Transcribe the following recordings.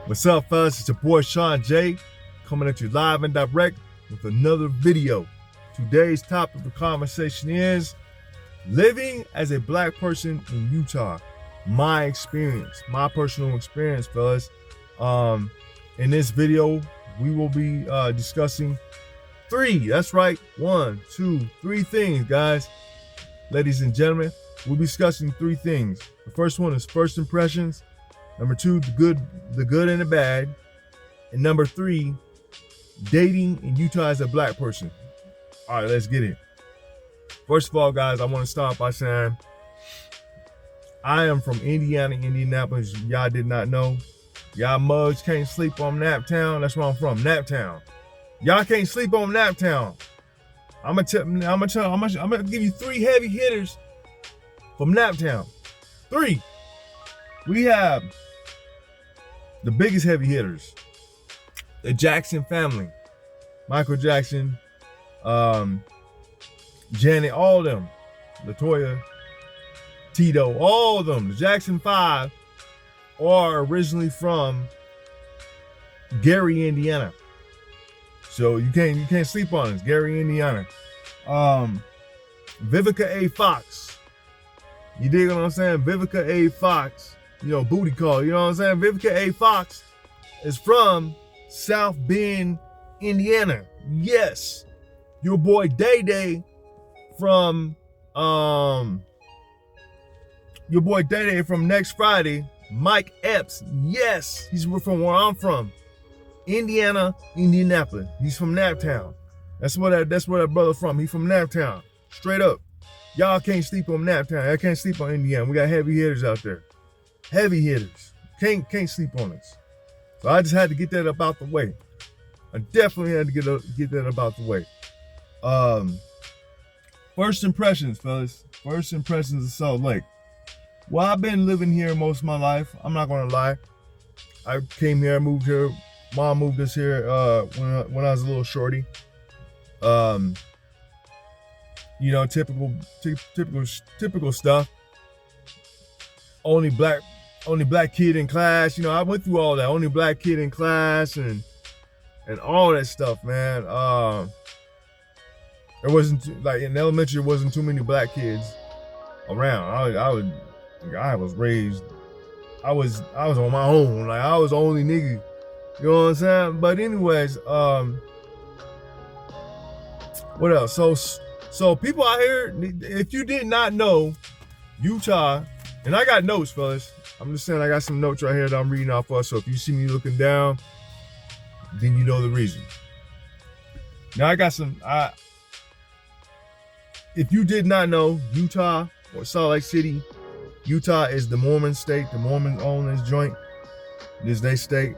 What's up, fellas? It's your boy Sean J, coming at you live and direct with another video. Today's topic of conversation is living as a black person in Utah. My experience, my personal experience, fellas. In this video, we will be discussing three. That's right, 1, 2, 3 things, guys. Ladies and gentlemen, we'll be discussing 3 things. The first one is first impressions. Number 2, the good and the bad. And number 3, dating in Utah as a black person. All right, let's get it. First of all, guys, I want to start by saying I am from Indiana, Indianapolis. Y'all did not know. Y'all mugs can't sleep on Naptown. That's where I'm from, Naptown. Y'all can't sleep on Naptown. I'm gonna give you 3 heavy hitters from Naptown. 3. We have the biggest heavy hitters, the Jackson family, Michael Jackson, Janet, all of them, Latoya, Tito, all of them. The Jackson 5 are originally from Gary, Indiana. So you can't sleep on us, Gary, Indiana. Vivica A. Fox. You dig what I'm saying? Vivica A. Fox, booty call, you know what I'm saying? Vivica A. Fox is from South Bend, Indiana. Yes. Your boy Day Day from Next Friday, Mike Epps. Yes, he's from where I'm from. Indiana, Indianapolis. He's from Naptown. That's where that brother from. He's from Naptown. Straight up. Y'all can't sleep on Naptown. I can't sleep on Indiana. We got heavy hitters out there. Heavy hitters. Can't sleep on us. So I just had to get that up out the way. I definitely had to get that about the way. First impressions, fellas. First impressions of Salt Lake. Well, I've been living here most of my life. I'm not gonna lie. I came here, moved here. Mom moved us here when I was a little shorty. Typical stuff. Only black kid in class. I went through all that. Only black kid in class and all that stuff, man. There wasn't, like, in elementary, there wasn't too many black kids around. I was raised. I was on my own. Like, I was the only nigga. You know what I'm saying? But anyways, what else? So people out here, if you did not know, Utah, and I got notes, fellas. I'm just saying, I got some notes right here that I'm reading off of. So if you see me looking down, then you know the reason. Now I got some. If you did not know, Utah or Salt Lake City, Utah is the Mormon state. The Mormons own this joint. This is their state.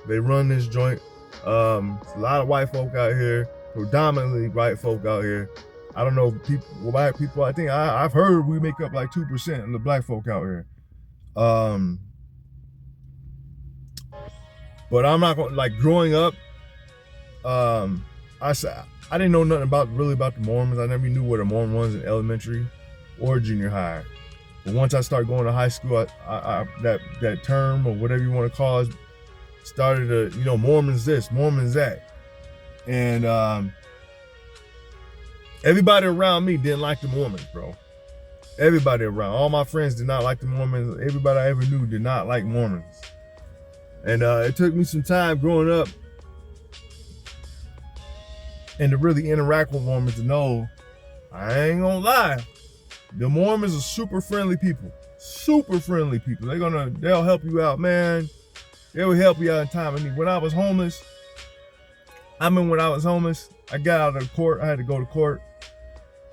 They run this joint. A lot of white folk out here, predominantly white folk out here. I don't know, white people. I think I've heard we make up like 2% of the black folk out here. But I'm not gonna, like, growing up. I didn't know nothing about the Mormons. I never knew what a Mormon was in elementary or junior high. But once I started going to high school, that term or whatever you want to call it started to, Mormons this, Mormons that. And everybody around me didn't like the Mormons, bro. Everybody around, all my friends did not like the Mormons. Everybody I ever knew did not like Mormons. And it took me some time growing up and to really interact with Mormons to know, I ain't gonna lie, the Mormons are super friendly people. Super friendly people. They'll help you out, man. They will help you out in time of need. When I was homeless, I got out of court. I had to go to court.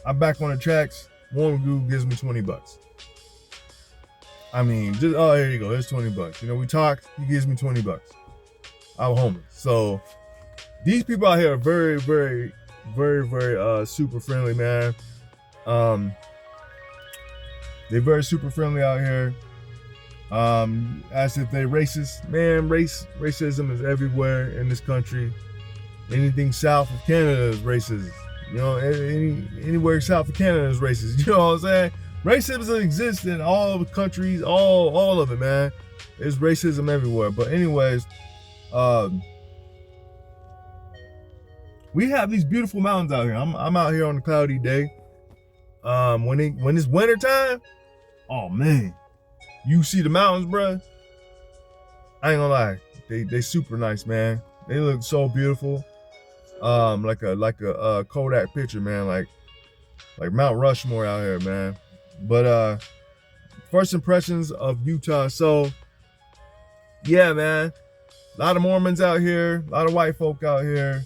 I'm back on the tracks. Mormon dude gives me $20. I mean, here you go. Here's $20. We talked. He gives me $20. I was homeless. So these people out here are very, very, very, very super friendly, man. They're very super friendly out here. As if they're racist. Man, racism is everywhere in this country. Anything south of Canada is racist. Anywhere south of Canada is racist. You know what I'm saying? Racism exists in all the countries, all of it, man. There's racism everywhere. But anyways, we have these beautiful mountains out here. I'm out here on a cloudy day. When it's winter time, oh man, you see the mountains, bruh. I ain't gonna lie, they super nice, man. They look so beautiful. Like a Kodak picture, man. Like Mount Rushmore out here, man. But first impressions of Utah. So yeah, man. A lot of Mormons out here, a lot of white folk out here.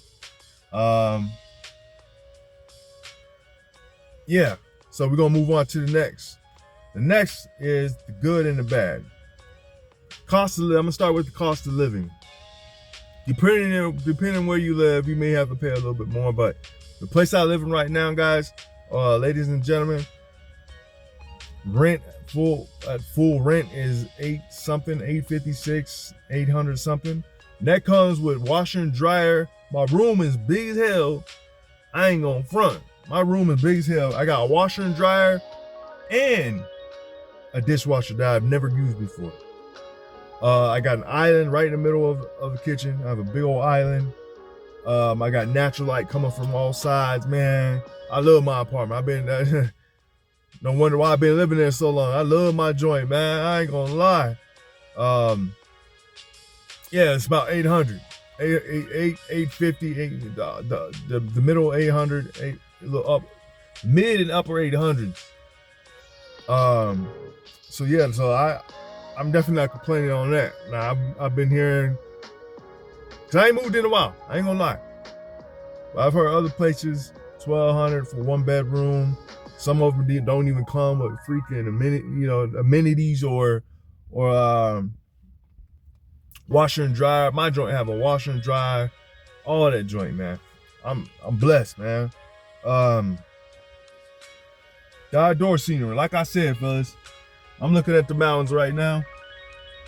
Yeah. So we're gonna move on to the next. The next is the good and the bad. Cost of living. I'm gonna start with the cost of living. Depending on where you live, you may have to pay a little bit more. But the place I live in right now, guys, ladies and gentlemen, full rent is $856, $800 something. And that comes with washer and dryer. My room is big as hell. I ain't gonna front. My room is big as hell. I got a washer and dryer and a dishwasher that I've never used before. I got an island right in the middle of the kitchen. I have a big old island. I got natural light coming from all sides, man. I love my apartment. I've been, no wonder why I've been living there so long. I love my joint, man. I ain't gonna lie. Yeah, it's about 800. 850, the middle 800, a little up, mid and upper 800s. So yeah, so I'm definitely not complaining on that. Now I've been hearing, cause I ain't moved in a while. I ain't gonna lie. But I've heard other places $1,200 for one bedroom. Some of them don't even come with freaking amenities or washer and dryer. My joint have a washer and dryer, all that joint, man. I'm blessed, man. The outdoor scenery, like I said, fellas, I'm looking at the mountains right now.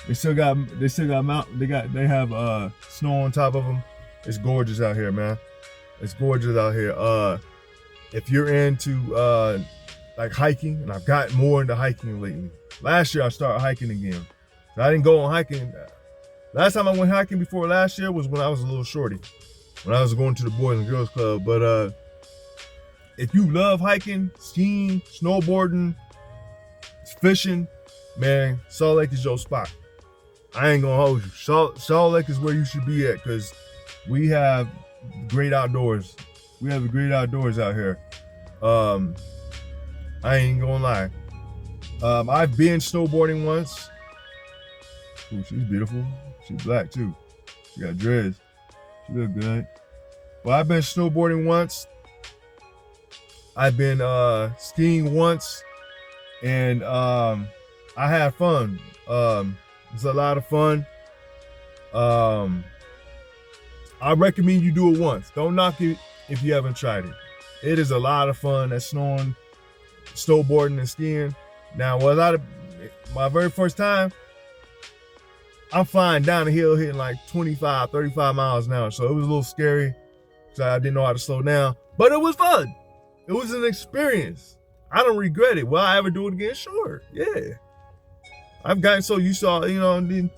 They have snow on top of them. It's gorgeous out here, man. It's gorgeous out here. If you're into like hiking, and I've gotten more into hiking lately. Last year I started hiking again. I didn't go on hiking. Last time I went hiking before last year was when I was a little shorty, when I was going to the Boys and Girls Club. But if you love hiking, skiing, snowboarding, fishing, man, Salt Lake is your spot. I ain't gonna hold you. Salt Lake is where you should be at, because we have great outdoors. We have the great outdoors out here. I ain't gonna lie. I've been snowboarding once. Ooh, she's beautiful. She's black too. She got dreads. She look good. Well, I've been snowboarding once. I've been skiing once, and I had fun. It's a lot of fun. I recommend you do it once. Don't knock it if you haven't tried it. It is a lot of fun. That's snowboarding and skiing. Now, my very first time, I'm flying down the hill hitting like 25, 35 miles an hour. So it was a little scary because I didn't know how to slow down. But it was fun. It was an experience. I don't regret it. Will I ever do it again? Sure. Yeah. I've gotten so used to, nigga,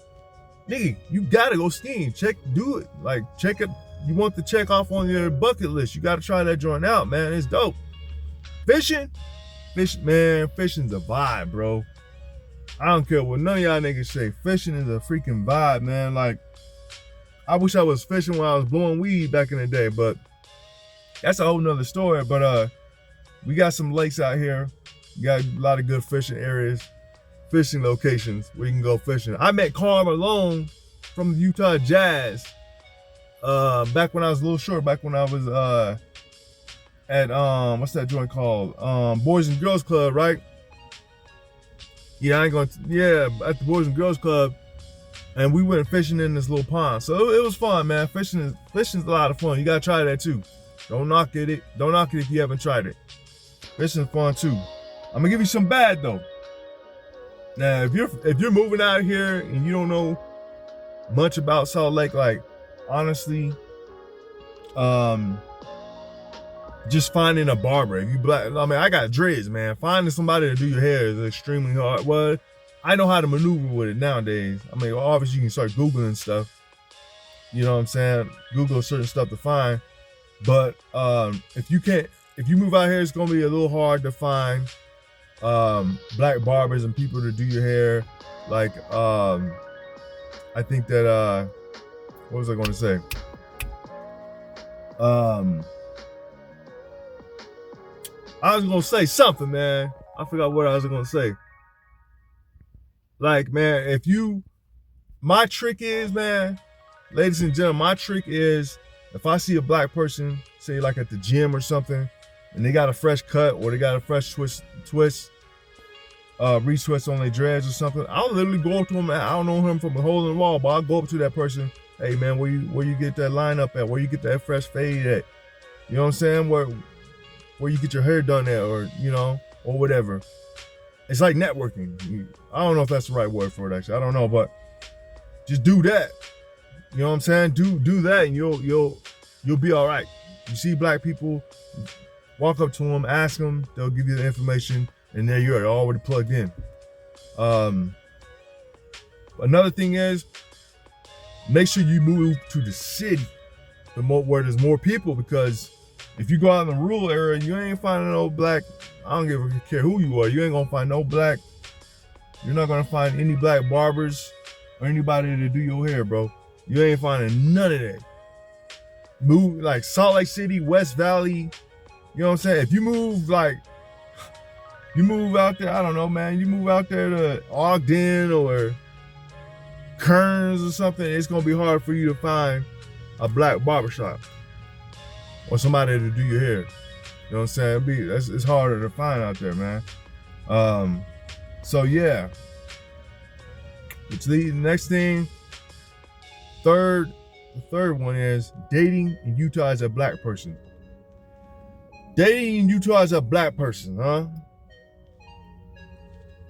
you gotta go skiing. Do it. Like, check it. You want to check off on your bucket list. You gotta try that joint out, man. It's dope. Fishing's a vibe, bro. I don't care what none of y'all niggas say. Fishing is a freaking vibe, man. Like, I wish I was fishing when I was blowing weed back in the day, but that's a whole nother story. But we got some lakes out here. We got a lot of good fishing areas, fishing locations where you can go fishing. I met Carl Malone from the Utah Jazz back when I was a little short, back when I was at what's that joint called? Boys and Girls Club, right? Yeah, at the Boys and Girls Club, and we went fishing in this little pond. So it was fun, man. Fishing's a lot of fun. You gotta try that too. Don't knock it if you haven't tried it. Fishing's fun too. I'm gonna give you some bad though. Now, if you're moving out here and you don't know much about Salt Lake, like, honestly, just finding a barber. If you black, I got dreads, man. Finding somebody to do your hair is extremely hard. Well, I know how to maneuver with it nowadays. I mean, obviously you can start Googling stuff. You know what I'm saying? Google certain stuff to find. But if you move out here, it's gonna be a little hard to find black barbers and people to do your hair. Like I think that what was I gonna say? I was gonna say something, man. I forgot what I was gonna say. Like, man, my trick is, man, ladies and gentlemen, my trick is if I see a black person, say like at the gym or something, and they got a fresh cut or they got a fresh retwist on their dreads or something, I'll literally go up to them. I don't know him from a hole in the wall, but I'll go up to that person. Hey, man, where you get that line up at? Where you get that fresh fade at? You know what I'm saying? Where you get your hair done at, or or whatever. It's like networking. I don't know if that's the right word for it, actually. I don't know, but just do that. You know what I'm saying? Do that, and you'll be all right. You see black people, walk up to them, ask them, they'll give you the information, and there you're already plugged in. Another thing is, make sure you move to the city, where there's more people, because if you go out in the rural area, you ain't finding no black. I don't care who you are. You ain't gonna find no black. You're not gonna find any black barbers or anybody to do your hair, bro. You ain't finding none of that. Move like Salt Lake City, West Valley. You know what I'm saying? If you move out there, I don't know, man. You move out there to Ogden or Kearns or something, it's gonna be hard for you to find a black barbershop or somebody to do your hair. You know what I'm saying? It's harder to find out there, man. So yeah. The next thing, the third one is dating in Utah as a black person. Dating in Utah as a black person, huh?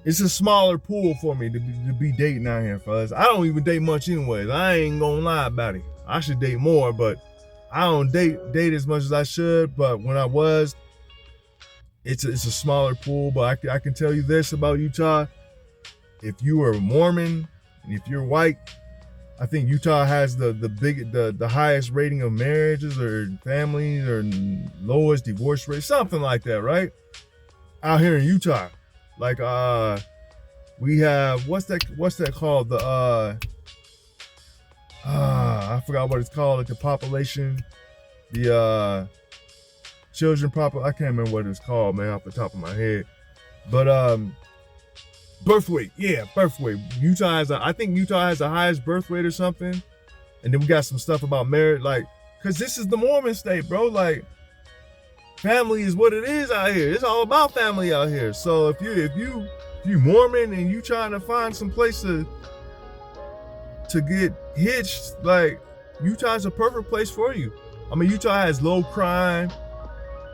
It's a smaller pool for me to be dating out here, fellas. I don't even date much anyways. I ain't gonna lie about it. I should date more, but I don't date as much as I should. But when I was, it's a smaller pool. But I can tell you this about Utah: if you are Mormon and if you're white, I think Utah has the highest rating of marriages or families, or lowest divorce rate, something like that, right? Out here in Utah, like we have what's that called? I forgot what it's called. Like the population, the children I can't remember what it's called, man, off the top of my head. But birth weight, yeah, birth weight. I think Utah has the highest birth rate or something. And then we got some stuff about marriage, like, cause this is the Mormon state, bro. Like, family is what it is out here. It's all about family out here. So if you Mormon and you trying to find some place to get hitched, like, Utah's a perfect place for you. I mean, Utah has low crime.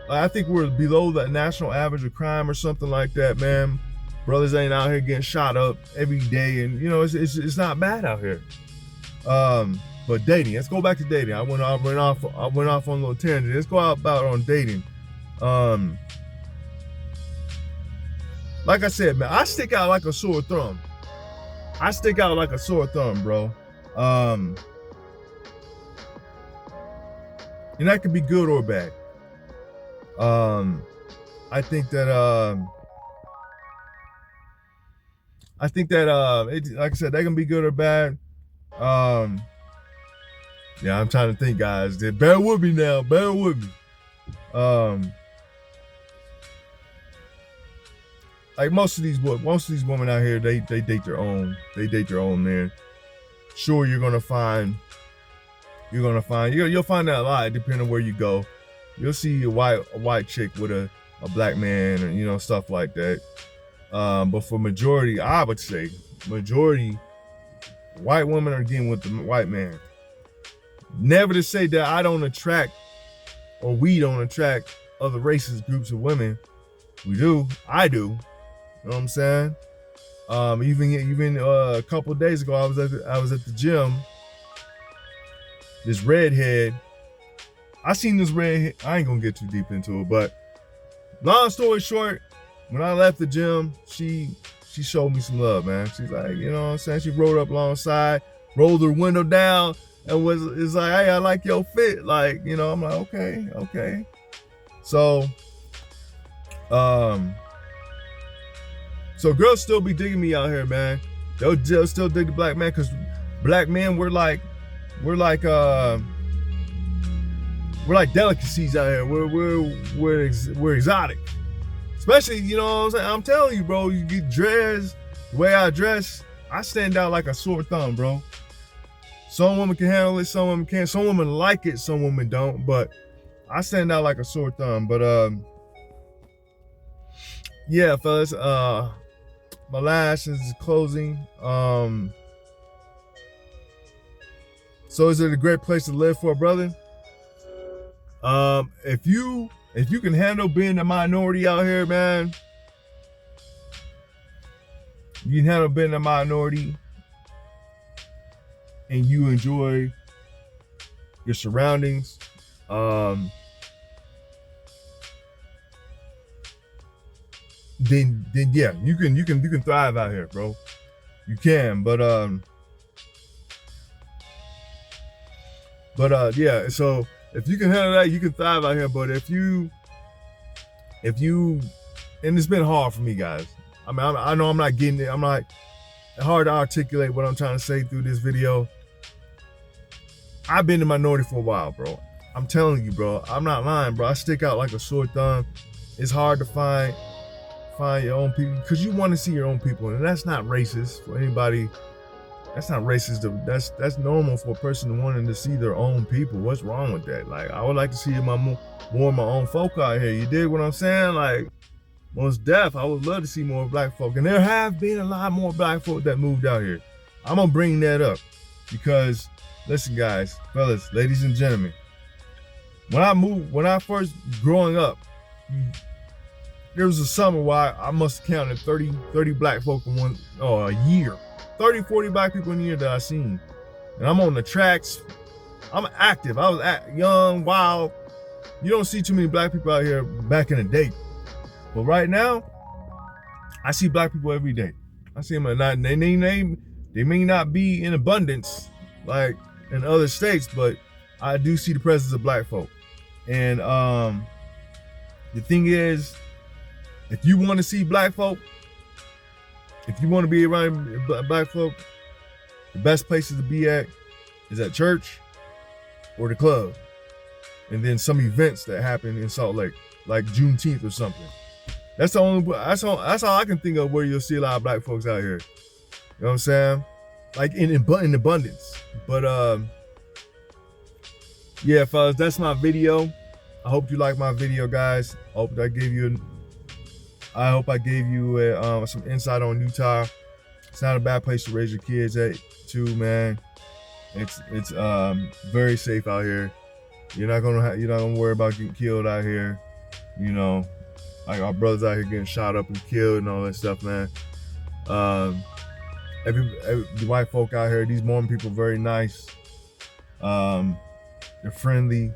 I think we're below the national average of crime or something like that, man. Brothers ain't out here getting shot up every day, and it's not bad out here. But dating, let's go back to dating. I went off on a little tangent. Let's go about on dating. Like I said, man, I stick out like a sore thumb. Bro. And that could be good or bad. I think that like I said, that can be good or bad. Yeah, I'm trying to think, guys. Bear with me now. Bear with me. Like most of these women out here, they date their own. They date their own man. Sure, you'll find that a lot depending on where you go. You'll see a white chick with a black man, or stuff like that. But for majority, I would say white women are getting with the white man. Never to say that I don't attract, or we don't attract, other races, groups of women. We do. I do. You know what I'm saying? Even a couple of days ago, I was at the gym. This redhead. I seen this redhead. I ain't gonna get too deep into it, but long story short, when I left the gym, she she showed me some love, man. She's like, you know what I'm saying? She rode up alongside, rolled her window down, and is like, hey, I like your fit. Like, you know, I'm like, okay. So, so girls still be digging me out here, man. They'll still dig the black man, because black men, we're like delicacies out here. We're exotic. Especially, you know what I'm saying? I'm telling you, bro, you get dressed, the way I dress, I stand out like a sore thumb, bro. Some women can handle it, some women can't. Some women like it, some women don't, but I stand out like a sore thumb. But yeah, fellas, my lash is closing. So is it a great place to live for a brother? If you can handle being a minority out here, man, you can handle being a minority, and you enjoy your surroundings, then yeah, you can thrive out here, bro. You can, but yeah. So if you can handle that, you can thrive out here. But if you, and it's been hard for me, guys. I mean, I know I'm not getting it. I'm not, hard to articulate what I'm trying to say through this video. I've been in minority for a while, bro. I'm telling you, bro. I'm not lying, bro. I stick out like a sore thumb. It's hard to find your own people, because you want to see your own people, and that's not racist for anybody. That's not racist. That's normal for a person wanting to see their own people. What's wrong with that? Like, I would like to see more of my own folk out here. You dig what I'm saying? Like, most deaf, I would love to see more black folk. And there have been a lot more black folk that moved out here. I'm gonna bring that up because, listen, guys, fellas, ladies and gentlemen, when I first growing up, there was a summer where I must have counted 30 black folk in a year. 30, 40 black people in a year that I seen. And I'm on the tracks. I'm active. I was young, wild. You don't see too many black people out here back in the day. But right now, I see black people every day. I see them, and they may not be in abundance like in other states, but I do see the presence of black folk. And the thing is, if you want to see black folk, if you want to be around black folk, the best places to be at is at church or the club. And then some events that happen in Salt Lake, like Juneteenth or something. That's all I can think of where you'll see a lot of black folks out here. You know what I'm saying? Like in abundance. But yeah, fellas, that's my video. I hope you like my video, guys. I hope I gave you some insight on Utah. It's not a bad place to raise your kids at too, man. It's very safe out here. You're not gonna worry about getting killed out here. You know, like our brothers out here getting shot up and killed and all that stuff, man. The white folk out here, these Mormon people, are very nice. They're friendly.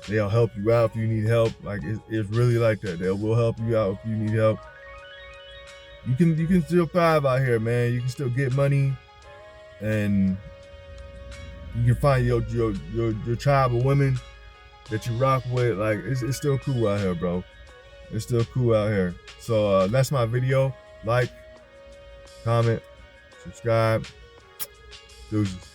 They'll help you out if you need help. Like it's really like that. They will help you out if you need help. You can still thrive out here, man. You can still get money, and you can find your tribe of women that you rock with. Like it's still cool out here, bro. It's still cool out here. So that's my video. Like, comment, subscribe. Deuces.